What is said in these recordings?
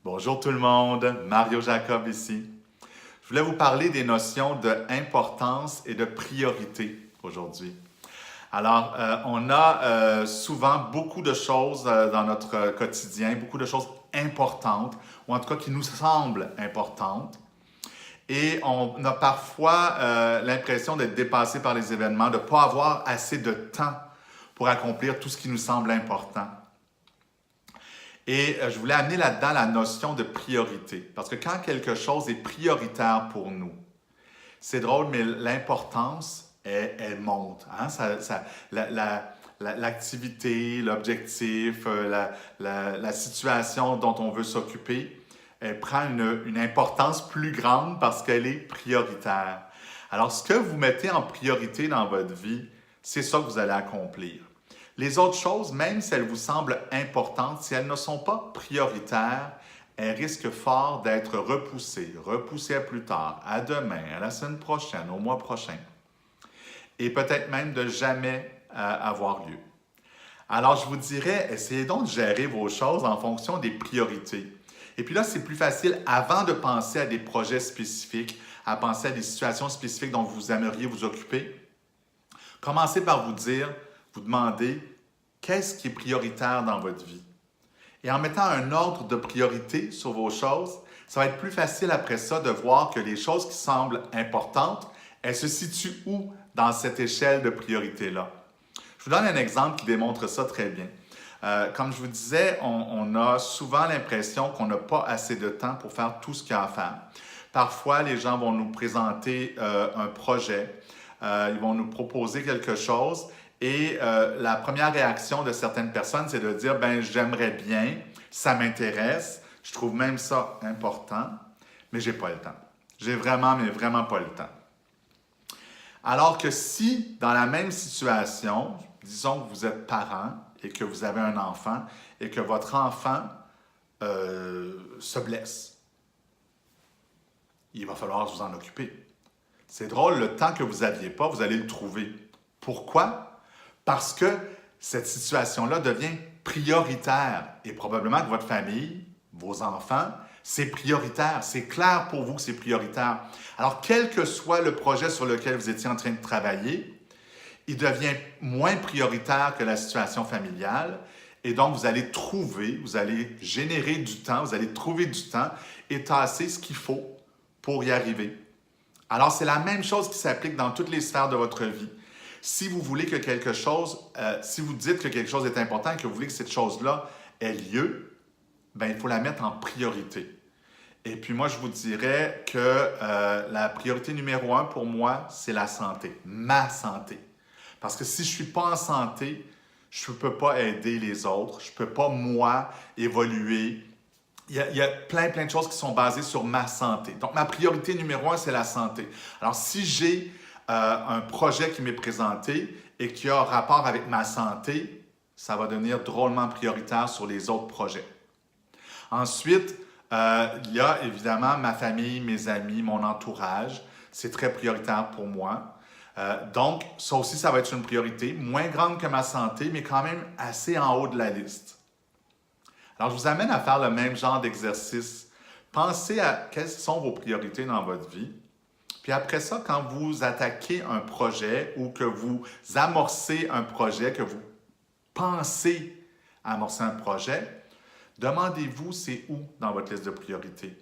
Bonjour tout le monde, Mario Jacob ici. Je voulais vous parler des notions d'importance et de priorité aujourd'hui. Alors, on a souvent beaucoup de choses dans notre quotidien, beaucoup de choses importantes, ou en tout cas qui nous semblent importantes. Et on a parfois l'impression d'être dépassé par les événements, de ne pas avoir assez de temps pour accomplir tout ce qui nous semble important. Et je voulais amener là-dedans la notion de priorité. Parce que quand quelque chose est prioritaire pour nous, c'est drôle, mais l'importance, elle monte. Hein? L'activité, l'objectif, la situation dont on veut s'occuper, elle prend une importance plus grande parce qu'elle est prioritaire. Alors, ce que vous mettez en priorité dans votre vie, c'est ça que vous allez accomplir. Les autres choses, même si elles vous semblent importantes, si elles ne sont pas prioritaires, elles risquent fort d'être repoussées à plus tard, à demain, à la semaine prochaine, au mois prochain, et peut-être même de jamais avoir lieu. Alors, je vous dirais, essayez donc de gérer vos choses en fonction des priorités. Et puis là, c'est plus facile, avant de penser à des projets spécifiques, à penser à des situations spécifiques dont vous aimeriez vous occuper, commencez par vous demander qu'est-ce qui est prioritaire dans votre vie. Et en mettant un ordre de priorité sur vos choses, ça va être plus facile après ça de voir que les choses qui semblent importantes, elles se situent où dans cette échelle de priorité-là. Je vous donne un exemple qui démontre ça très bien. Comme je vous disais, on a souvent l'impression qu'on n'a pas assez de temps pour faire tout ce qu'il y a à faire. Parfois, les gens vont nous présenter un projet, ils vont nous proposer quelque chose et la première réaction de certaines personnes, c'est de dire « ben j'aimerais bien, ça m'intéresse, je trouve même ça important, mais j'ai pas le temps. J'ai vraiment, mais vraiment pas le temps. » Alors que si, dans la même situation, disons que vous êtes parent et que vous avez un enfant et que votre enfant se blesse, il va falloir vous en occuper. C'est drôle, le temps que vous n'aviez pas, vous allez le trouver. Pourquoi? Parce que cette situation-là devient prioritaire et probablement que votre famille, vos enfants, c'est prioritaire. C'est clair pour vous que c'est prioritaire. Alors, quel que soit le projet sur lequel vous étiez en train de travailler, il devient moins prioritaire que la situation familiale et donc vous allez générer du temps, vous allez trouver du temps et tasser ce qu'il faut pour y arriver. Alors, c'est la même chose qui s'applique dans toutes les sphères de votre vie. Si vous voulez que quelque chose, si vous dites que quelque chose est important et que vous voulez que cette chose-là ait lieu, ben, il faut la mettre en priorité. Et puis moi, je vous dirais que la priorité numéro 1 pour moi, c'est la santé, ma santé. Parce que si je ne suis pas en santé, je ne peux pas aider les autres, je ne peux pas, moi, évoluer. Il y a plein de choses qui sont basées sur ma santé. Donc, ma priorité numéro 1, c'est la santé. Alors, si j'ai un projet qui m'est présenté et qui a rapport avec ma santé, ça va devenir drôlement prioritaire sur les autres projets. Ensuite, il y a évidemment ma famille, mes amis, mon entourage. C'est très prioritaire pour moi. Donc, ça aussi, ça va être une priorité, moins grande que ma santé, mais quand même assez en haut de la liste. Alors, je vous amène à faire le même genre d'exercice. Pensez à quelles sont vos priorités dans votre vie. Puis après ça, quand vous attaquez un projet ou que vous amorcez un projet, que vous pensez amorcer un projet, demandez-vous c'est où dans votre liste de priorités.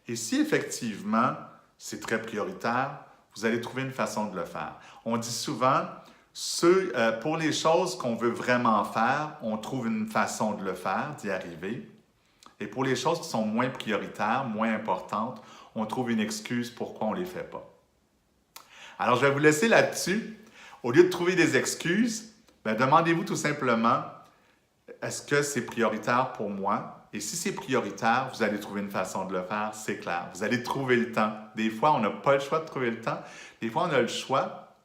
Et si effectivement c'est très prioritaire, vous allez trouver une façon de le faire. On dit souvent, pour les choses qu'on veut vraiment faire, on trouve une façon de le faire, d'y arriver. Et pour les choses qui sont moins prioritaires, moins importantes, on trouve une excuse pourquoi on ne les fait pas. Alors, je vais vous laisser là-dessus. Au lieu de trouver des excuses, demandez-vous tout simplement, est-ce que c'est prioritaire pour moi? Et si c'est prioritaire, vous allez trouver une façon de le faire, c'est clair. Vous allez trouver le temps. Des fois, on n'a pas le choix de trouver le temps. Des fois, on a le choix,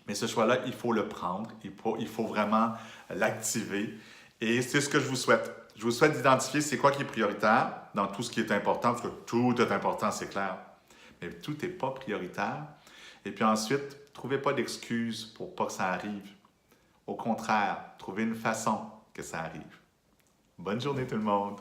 mais ce choix-là, il faut le prendre. Il faut vraiment l'activer. Et c'est ce que je vous souhaite. Je vous souhaite d'identifier c'est quoi qui est prioritaire dans tout ce qui est important, parce que tout est important, c'est clair. Mais tout n'est pas prioritaire. Et puis ensuite, ne trouvez pas d'excuses pour pas que ça arrive. Au contraire, trouvez une façon que ça arrive. Bonne journée tout le monde!